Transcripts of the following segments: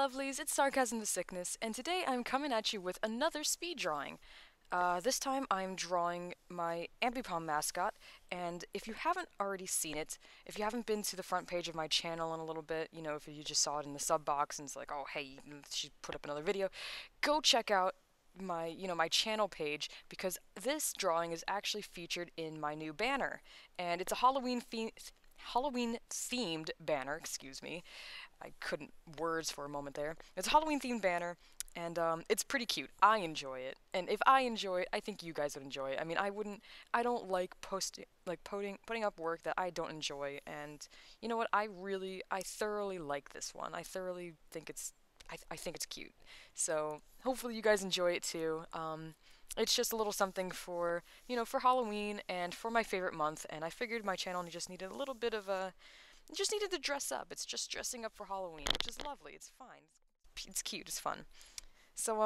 lovelies, it's Sarcasm the Sickness, and today I'm coming at you with another speed drawing. This time I'm drawing my Ambipom mascot, and if you haven't already seen it, if you haven't been to the front page of my channel in a little bit, you know, if you just saw it in the sub box and it's like, oh hey, she put up another video, go check out my channel page, because this drawing is actually featured in my new banner, and it's a Halloween themed banner, excuse me. I couldn't words for a moment there. It's a Halloween themed banner, and it's pretty cute. I enjoy it, and if I enjoy it, I think you guys would enjoy it. I mean, I don't like putting up work that I don't enjoy, and you know what? I thoroughly like this one. I thoroughly think I think it's cute. So hopefully you guys enjoy it too. It's just a little something for, for Halloween and for my favorite month, and I figured my channel just needed a little bit of a just needed to dress up. It's just dressing up for Halloween, which is lovely. It's fine. It's cute. It's fun. So,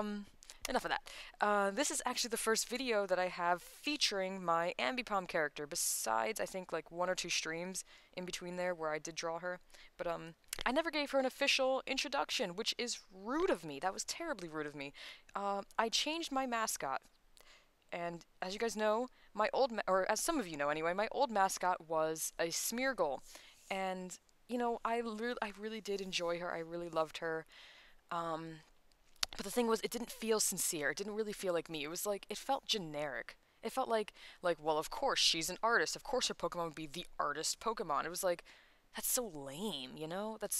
enough of that. This is actually the first video that I have featuring my Ambipom character, besides, I think, like, one or two streams in between there where I did draw her. But, I never gave her an official introduction, which is rude of me. That was terribly rude of me. I changed my mascot. And as you guys know, or as some of you know anyway, my old mascot was a Smeargle. And, I really did enjoy her. I really loved her. But the thing was, it didn't feel sincere. It didn't really feel like me. It was like, it felt generic. It felt like, well, of course, she's an artist. Of course her Pokemon would be the artist Pokemon. It was like, that's so lame, That's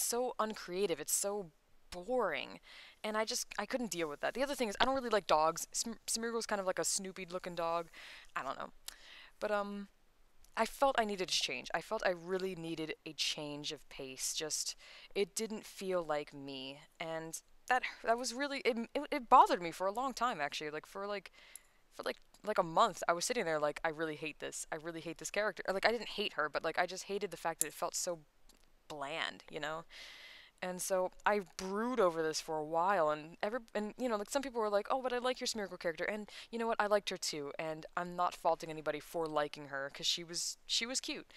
so uncreative. It's so boring. And I couldn't deal with that. The other thing is, I don't really like dogs. Smeargle's kind of like a Snoopy-looking dog. I don't know. But, I felt I needed a change. I felt I really needed a change of pace. Just, it didn't feel like me. And that was really, it bothered me for a long time, actually. For a month, I was sitting there like, I really hate this. I really hate this character. Like, I didn't hate her, but like, I just hated the fact that it felt so bland. And so I brewed over this for a while, and like some people were like, "Oh, but I like your Smeargle character," and you know what? I liked her too, and I'm not faulting anybody for liking her because she was cute.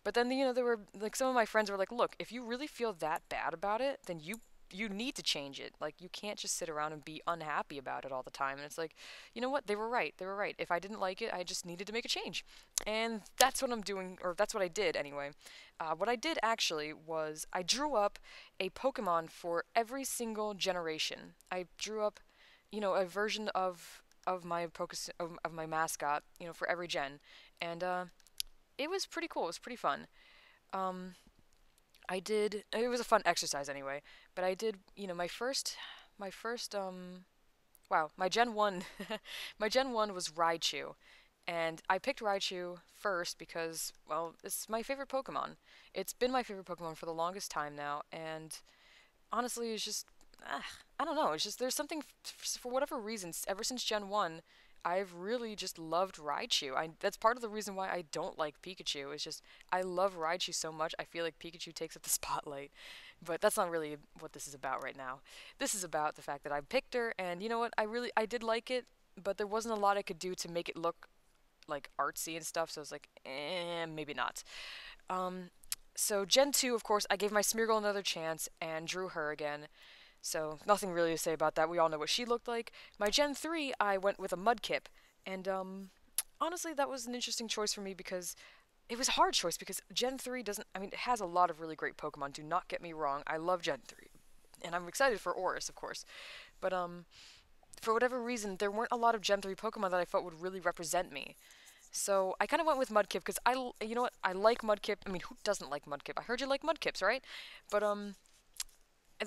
But then there were like some of my friends were like, "Look, if you really feel that bad about it, then you need to change it. Like, you can't just sit around and be unhappy about it all the time." And it's like, you know what? They were right. They were right. If I didn't like it, I just needed to make a change. And that's what I'm doing, or that's what I did anyway. What I did actually was I drew up a Pokemon for every single generation. I drew up, a version of my of my mascot, for every gen. And it was pretty cool. It was pretty fun. Um, it was a fun exercise anyway, but I did, my first, wow, my Gen 1, my Gen 1 was Raichu, and I picked Raichu first because, well, it's my favorite Pokemon. It's been my favorite Pokemon for the longest time now, and honestly, it's just, I don't know, it's just, there's something, for whatever reasons, ever since Gen 1, I've really just loved Raichu. That's part of the reason why I don't like Pikachu. It's just, I love Raichu so much, I feel like Pikachu takes up the spotlight. But that's not really what this is about right now. This is about the fact that I picked her, and you know what, I did like it, but there wasn't a lot I could do to make it look, like, artsy and stuff, so I was like, maybe not. Um, so Gen 2, of course, I gave my Smeargle another chance and drew her again. So nothing really to say about that. We all know what she looked like. My Gen 3, I went with a Mudkip. And honestly, that was an interesting choice for me because it was a hard choice because Gen 3 doesn't, I mean, it has a lot of really great Pokemon. Do not get me wrong. I love Gen 3. And I'm excited for Oris, of course. But for whatever reason, there weren't a lot of Gen 3 Pokemon that I felt would really represent me. So I kind of went with Mudkip because you know what, I like Mudkip. I mean, who doesn't like Mudkip? I heard you like Mudkips, right? But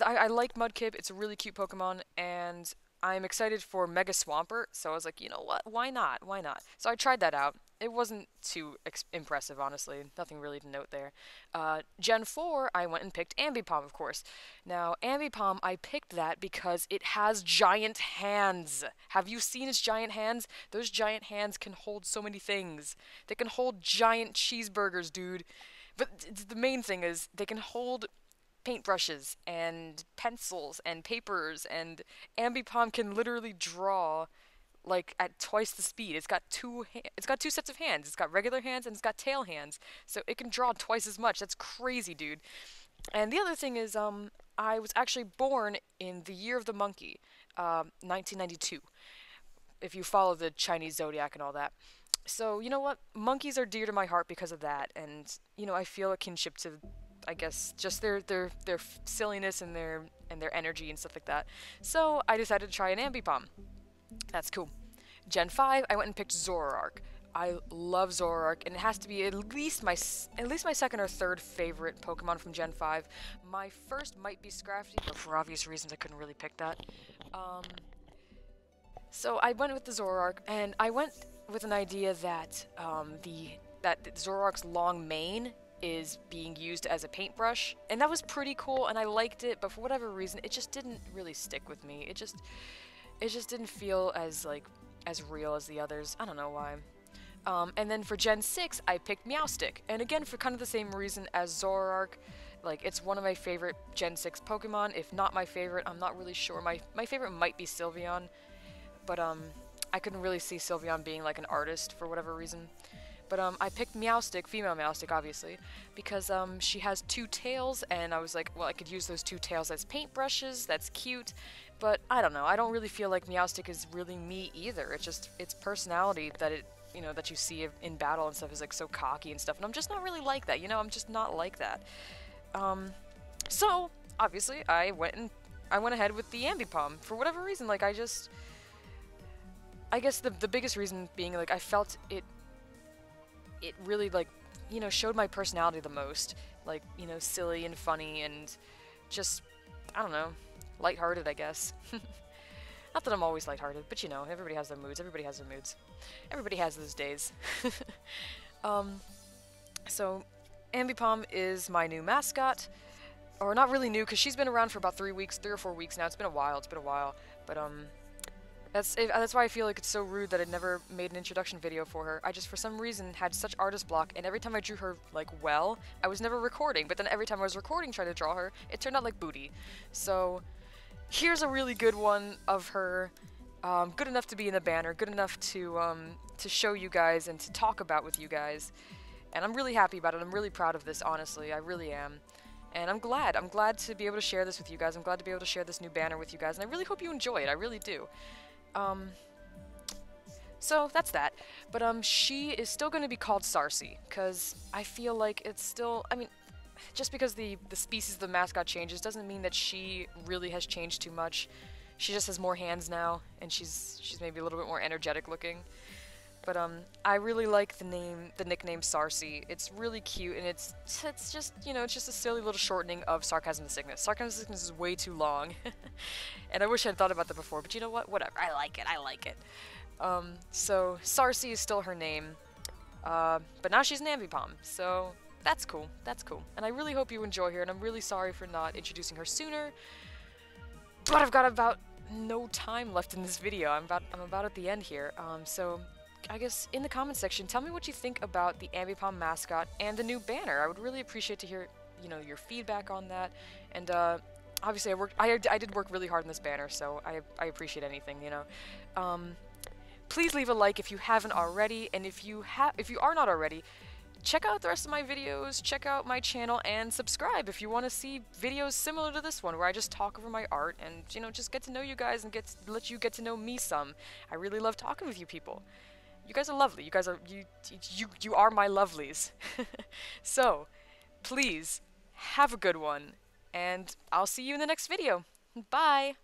I like Mudkip. It's a really cute Pokemon, and I'm excited for Mega Swampert. So I was like, you know what? Why not? Why not? So I tried that out. It wasn't too impressive, honestly. Nothing really to note there. Gen 4, I went and picked Ambipom, of course. Now, Ambipom, I picked that because it has giant hands. Have you seen its giant hands? Those giant hands can hold so many things. They can hold giant cheeseburgers, dude. But the main thing is, they can hold paintbrushes and pencils and papers, and Ambipom can literally draw like at twice the speed. It's got two sets of hands. It's got regular hands and it's got tail hands. So it can draw twice as much. That's crazy, dude. And the other thing is, I was actually born in the year of the monkey, 1992, if you follow the Chinese zodiac and all that. So, you know what? Monkeys are dear to my heart because of that, and, I feel a kinship to, I guess, just their silliness and their energy and stuff like that. So, I decided to try an Ambipom. That's cool. Gen 5, I went and picked Zoroark. I love Zoroark, and it has to be at least my second or third favorite Pokemon from Gen 5. My first might be Scrafty, but for obvious reasons I couldn't really pick that. Um, so I went with the Zoroark, and I went with an idea that Zoroark's long mane is being used as a paintbrush, and that was pretty cool, and I liked it. But for whatever reason, it just didn't really stick with me. It just didn't feel as real as the others. I don't know why. And then for Gen 6, I picked Meowstic. And again, for kind of the same reason as Zoroark. Like, it's one of my favorite Gen 6 Pokemon. If not my favorite, I'm not really sure. My favorite might be Sylveon. But, I couldn't really see Sylveon being, like, an artist for whatever reason. But, I picked Meowstic, female Meowstic, obviously, because, she has two tails, and I was like, well, I could use those two tails as paintbrushes. That's cute. But, I don't know. I don't really feel like Meowstic is really me either. It's just its personality that you see in battle and stuff is like so cocky and stuff, and I'm just not really like that, I'm just not like that. So obviously I went ahead with the Ambipom for whatever reason. Like, I guess the biggest reason being, like, I felt it really, like, showed my personality the most, like, silly and funny and just, I don't know, lighthearted, I guess. Not that I'm always lighthearted, but everybody has their moods. Everybody has their moods. Everybody has those days. So, Ambipom is my new mascot. Or not really new, because she's been around for about 3 or 4 weeks now. It's been a while. But, that's why I feel like it's so rude that I never made an introduction video for her. I just, for some reason, had such artist block, and every time I drew her, like, well, I was never recording. But then every time I was recording trying to draw her, it turned out like booty. So, here's a really good one of her, good enough to be in the banner, good enough to show you guys and to talk about with you guys, and I'm really happy about it. I'm really proud of this, honestly, I really am, and I'm glad to be able to share this with you guys. I'm glad to be able to share this new banner with you guys, and I really hope you enjoy it. I really do. So that's that, but she is still going to be called Sarscy, because I feel like it's still, just because the species of the mascot changes doesn't mean that she really has changed too much. She just has more hands now, and she's maybe a little bit more energetic looking. But I really like the nickname Sarscy. It's really cute, and it's just, it's just a silly little shortening of Sarcasm the Sickness. Sarcasm the Sickness is way too long, and I wish I'd thought about that before, but you know what? Whatever. I like it. So Sarscy is still her name, but now she's an Ambipom, so that's cool. And I really hope you enjoy her, and I'm really sorry for not introducing her sooner. But I've got about no time left in this video. I'm about at the end here. So I guess in the comment section, tell me what you think about the Ambipom mascot and the new banner. I would really appreciate to hear, your feedback on that. And obviously I did work really hard on this banner, so I appreciate anything, Please leave a like if you haven't already, and if you are not already, check out the rest of my videos, check out my channel, and subscribe if you want to see videos similar to this one, where I just talk over my art and, just get to know you guys and let you get to know me some. I really love talking with you people. You guys are lovely. You are my lovelies. So, please, have a good one, and I'll see you in the next video. Bye!